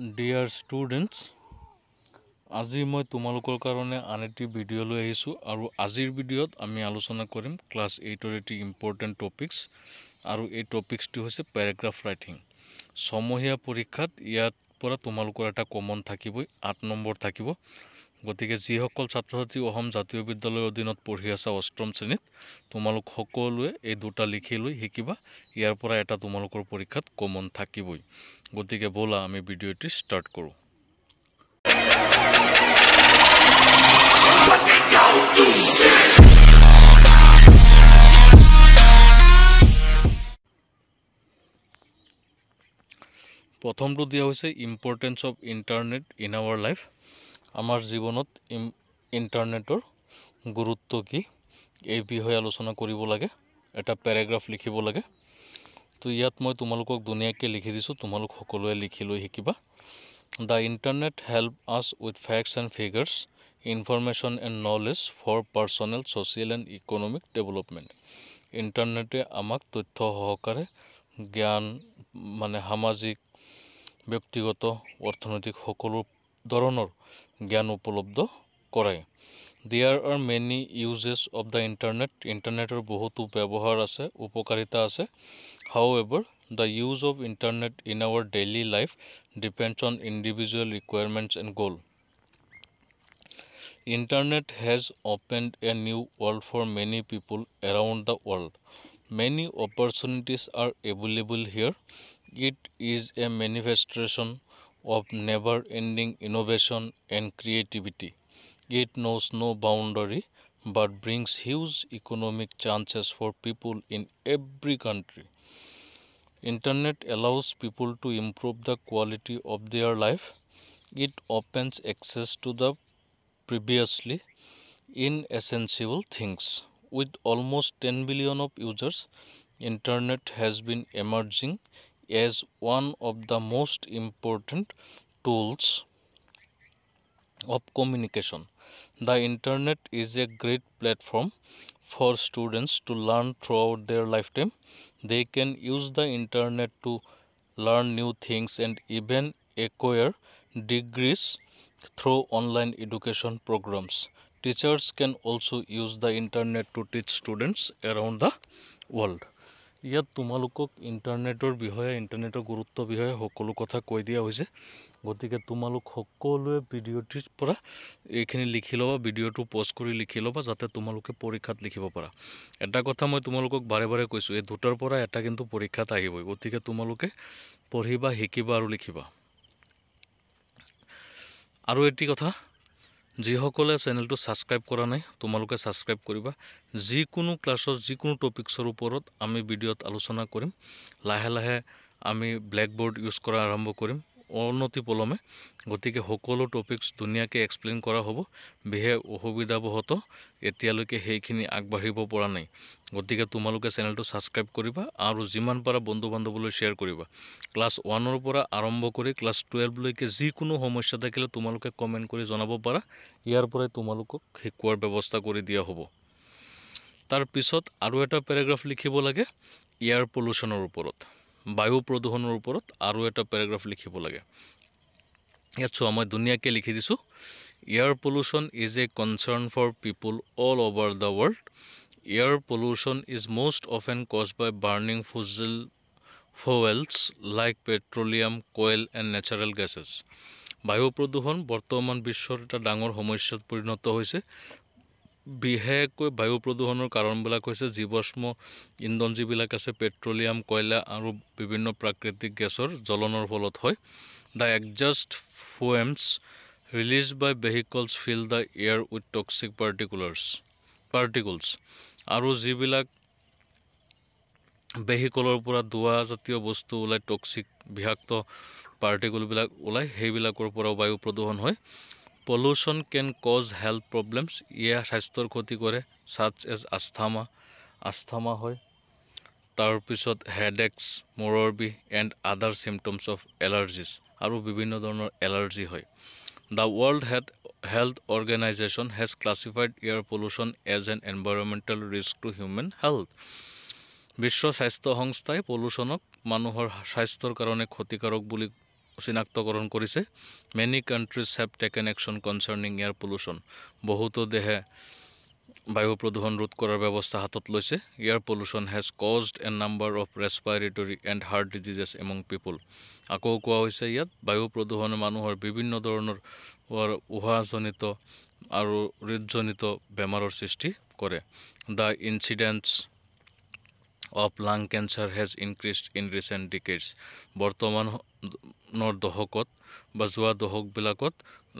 Dear students, আজি মই তোমালোকৰ কাৰণে আন এটি ভিডিঅ' লৈ আহিছোঁ আৰু আজিৰ ভিডিঅ'ত আমি আলোচনা কৰিম ক্লাছ 8ৰ এটি ইম্পৰ্টেণ্ট টপিকছ আৰু এই টপিকছটি হৈছে পেৰাগ্ৰাফ ৰাইটিং। ছমহীয়া পৰীক্ষাত ইয়াৰ পৰা তোমালোকৰ এটা কমন থাকিবই, 8 নম্বৰ থাকিব। গতিকে যিসকল ছাত্ৰ ছাত্ৰী অসম জাতীয় বিদ্যালয়ৰ অধীনত পঢ়ি আছা অষ্টম শ্ৰেণীত, তোমালোক সকলোৱে এই দুটা লিখি লৈ শিকিবা। ইয়াৰ পৰা এটা তোমালোকৰ পৰীক্ষাত কমন থাকিবই। গতিকে ব'লা আমি ভিডিঅ'টি ষ্টাৰ্ট কৰোঁ। প্ৰথমটো দিয়া হৈছে importance of internet in our life. আমাৰ জীৱনত ইণ্টাৰনেটৰ গুৰুত্ব কি, এই বিষয়ে আলোচনা কৰিব লাগে। এটা পেৰাগ্ৰাফ লিখিব লাগে। তো ইয়াত মই তোমালোকক ধুনীয়াকৈ লিখি দিছোঁ, তোমালোক সকলোৱে লিখি লৈ শিকিবা। The internet help us with facts and figures, information and knowledge for personal, social and economic development. ইণ্টাৰনেটে আমাক তথ্য সহকাৰে জ্ঞান সামাজিক, ব্যক্তিগত, অৰ্থনৈতিক সকলো ধৰণৰ জ্ঞান উপলব্ধ কৰায়। There are many uses of the internet. ইণ্টাৰনেটৰ বহুতো ব্যৱহাৰ আছে, উপকাৰিতা আছে। However, the use of internet in our daily life depends on individual requirements and goal. Internet has opened a new world for many people around the world. Many opportunities are available here. It is a manifestation of never-ending innovation and creativity. It knows no boundary but brings huge economic chances for people in every country. Internet allows people to improve the quality of their life. It opens access to the previously inessential things. With almost 10 billion of users, Internet has been emerging as one of the most important tools of communication. The Internet is a great platform for students to learn throughout their lifetime. They can use the Internet to learn new things and even acquire degrees through online education programs. Teachers can also use the Internet to teach students around the world. ইয়াত তোমালোকক ইণ্টাৰনেটৰ বিষয়ে, ইণ্টাৰনেটৰ গুৰুত্বৰ বিষয়ে সকলো কথা কৈ দিয়া হৈছে। গতিকে তোমালোক সকলোৱে ভিডিঅ'টিৰ পৰা এইখিনি লিখি ল'বা, ভিডিঅ'টো পজ কৰি লিখি ল'বা, যাতে তোমালোকে পৰীক্ষাত লিখিব পাৰা। এটা কথা মই তোমালোকক বাৰে বাৰে কৈছোঁ, এই দুটাৰ পৰা এটা কিন্তু পৰীক্ষাত আহিবই। গতিকে তোমালোকে পঢ়িবা, শিকিবা আৰু লিখিবা। আৰু এটি কথা, যিসকলে চেনেলটো ছাবস্ক্ৰাইব কৰা নাই, তোমালোকে ছাবস্ক্ৰাইব কৰিবা। যিকোনো ক্লাছৰ যিকোনো টপিকছৰ ওপৰত আমি ভিডিঅ'ত আলোচনা কৰিম। লাহে লাহে আমি ব্লেকবোৰ্ড ইউজ কৰা আৰম্ভ কৰিম অনতি পলমে। গতিকে সকলো টপিকছ ধুনীয়াকৈ এক্সপ্লেইন কৰা হ'ব। বিশেষ অসুবিধাবশতঃ এতিয়ালৈকে সেইখিনি আগবাঢ়িব পৰা নাই। গতিকে তোমালোকে চেনেলটো ছাবস্ক্ৰাইব কৰিবা আৰু যিমান পাৰা বন্ধু বান্ধৱলৈ শ্বেয়াৰ কৰিবা। ক্লাছ 1ৰ পৰা আৰম্ভ কৰি ক্লাছ 12লৈকে যিকোনো সমস্যা থাকিলে তোমালোকে কমেণ্ট কৰি জনাব পাৰা। ইয়াৰ পৰাই তোমালোকক শিকোৱাৰ ব্যৱস্থা কৰি দিয়া হ'ব। তাৰপিছত আৰু এটা পেৰাগ্ৰাফ লিখিব লাগে এয়াৰ পলিউশ্যনৰ ওপৰত, বায়ু প্ৰদূষণৰ ওপৰত আৰু এটা পেৰাগ্ৰাফ লিখিব লাগে। ইয়াত চোৱা, মই ধুনীয়াকৈ লিখি দিছোঁ। Air pollution is a concern for people all over the world. Air pollution is most often caused by burning fossil fuels like petroleum, coal and natural gases. বায়ু প্ৰদূষণ বৰ্তমান বিশ্বৰ এটা ডাঙৰ সমস্যাত পৰিণত হৈছে। বিশেষকৈ বায়ু প্ৰদূষণৰ কাৰণবিলাক হৈছে জীৱাশ্ম ইন্ধন যিবিলাক আছে, পেট্ৰলিয়াম, কয়লা আৰু বিভিন্ন প্ৰাকৃতিক গেছৰ জ্বলনৰ ফলত হয়। The exhaust fumes release by vehicles fill the air with toxic particles. আৰু যিবিলাক ভেহিকলৰ পৰা ধোঁৱা জাতীয় বস্তু ওলায়, টক্সিক বিষাক্ত পাৰ্টিকলবিলাক ওলায়, সেইবিলাকৰ পৰাও বায়ু প্ৰদূষণ হয়। পলিউশ্যন কেন কজ হেল্থ প্ৰব্লেমছ। ইয়ে স্বাস্থ্যৰ ক্ষতি কৰে, ছাচ এজ আস্থামা হয়। তাৰপিছত হেডেক্স, মূৰৰ বিষ এণ্ড আদাৰ চিমটমছ অফ এলাৰ্জিছ, আৰু বিভিন্ন ধৰণৰ এলাৰ্জি হয়। The World Health Organization has classified air pollution as an environmental risk to human health. বিশ্ব স্বাস্থ্য সংস্থাই পলিউশ্যনক মানুহৰ স্বাস্থ্যৰ কাৰণে ক্ষতিকাৰক বুলি চিনাক্তকৰণ কৰিছে। Many countries have taken action concerning air pollution. বহুতো দেশে বায়ু প্ৰদূষণ ৰোধ কৰাৰ ব্যৱস্থা হাতত লৈছে। Air pollution has caused a number of respiratory and heart diseases among people. আকৌ কোৱা হৈছে ইয়াত বায়ু প্ৰদূষণে মানুহৰ বিভিন্ন ধৰণৰ উশাহজনিত আৰু হৃদজনিত বেমাৰৰ সৃষ্টি কৰে। দ্য ইনচিডেন্স অফ লাং কেঞ্চাৰ হেজ ইনক্ৰিজড ইন ৰিচেণ্ট ডিকেডছ। বৰ্তমানৰ দশকত বা যোৱা দশকবিলাকত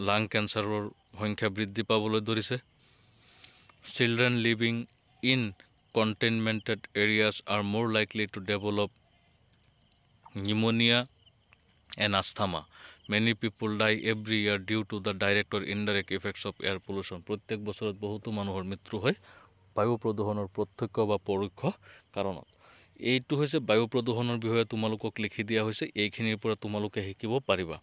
লাং কেঞ্চাৰৰ সংখ্যা বৃদ্ধি পাবলৈ ধৰিছে। Children living in contaminated areas are more likely to develop pneumonia and asthma. Many people die every year due to the direct or indirect effects of air pollution. প্ৰত্যেক বছৰত বহুতো মানুহৰ মৃত্যু হয় বায়ু প্ৰদূষণৰ প্ৰত্যক্ষ বা পৰোক্ষ কাৰণত। এইটো হৈছে বায়ু প্ৰদূষণৰ বিষয়ে তোমালোকক লিখি দিয়া হৈছে। এইখিনিৰ পৰা তোমালোকে শিকিব পাৰিবা।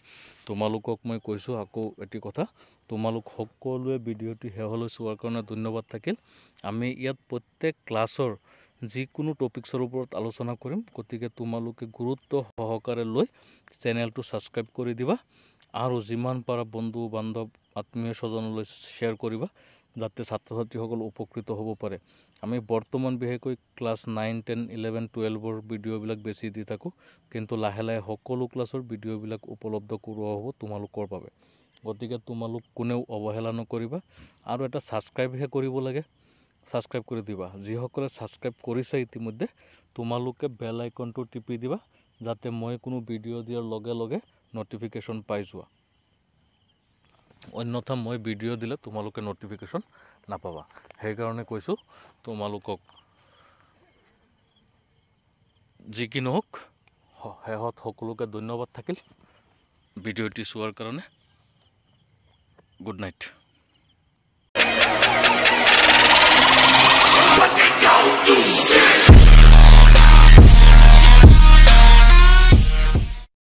তোমালোকক মই কৈছোঁ আকৌ এটি কথা, তোমালোক সকলোৱে ভিডিঅ'টি শেষলৈ চোৱাৰ কাৰণে ধন্যবাদ থাকিল। আমি ইয়াত প্ৰত্যেক ক্লাছৰ যিকোনো টপিকছৰ ওপৰত আলোচনা কৰিম, গতিকে তোমালোকে গুৰুত্ব সহকাৰে লৈ চেনেলটো ছাবস্ক্ৰাইব কৰি দিবা আৰু যিমান পাৰা বন্ধু বান্ধৱ আত্মীয় স্বজনলৈ শ্বেয়াৰ কৰিবা, যাতে ছাত্ৰ ছাত্ৰীসকল উপকৃত হ'ব পাৰে। আমি বৰ্তমান বিশেষকৈ ক্লাছ 9, 10, 11, 12ৰ ভিডিঅ'বিলাক বেছি দি থাকোঁ, কিন্তু লাহে লাহে সকলো ক্লাছৰ ভিডিঅ'বিলাক উপলব্ধ কৰোৱা হ'ব তোমালোকৰ বাবে। গতিকে তোমালোক কোনেও অৱহেলা নকৰিবা আৰু এটা ছাবস্ক্ৰাইবহে কৰিব লাগে, ছাবস্ক্ৰাইব কৰি দিবা। যিসকলে ছাবস্ক্ৰাইব কৰিছে ইতিমধ্যে তোমালোকে বেল আইকনটো টিপি দিবা, যাতে মই কোনো ভিডিঅ' দিয়াৰ লগে লগে নটিফিকেশ্যন পাই যোৱা। অন্যথা মই ভিডিঅ' দিলে তোমালোকে নটিফিকেশ্যন নাপাবা। সেইকাৰণে কৈছোঁ তোমালোকক যি কি নহওক শেষত সকলোকে ধন্যবাদ থাকিল ভিডিঅ'টি চোৱাৰ কাৰণে। Good night.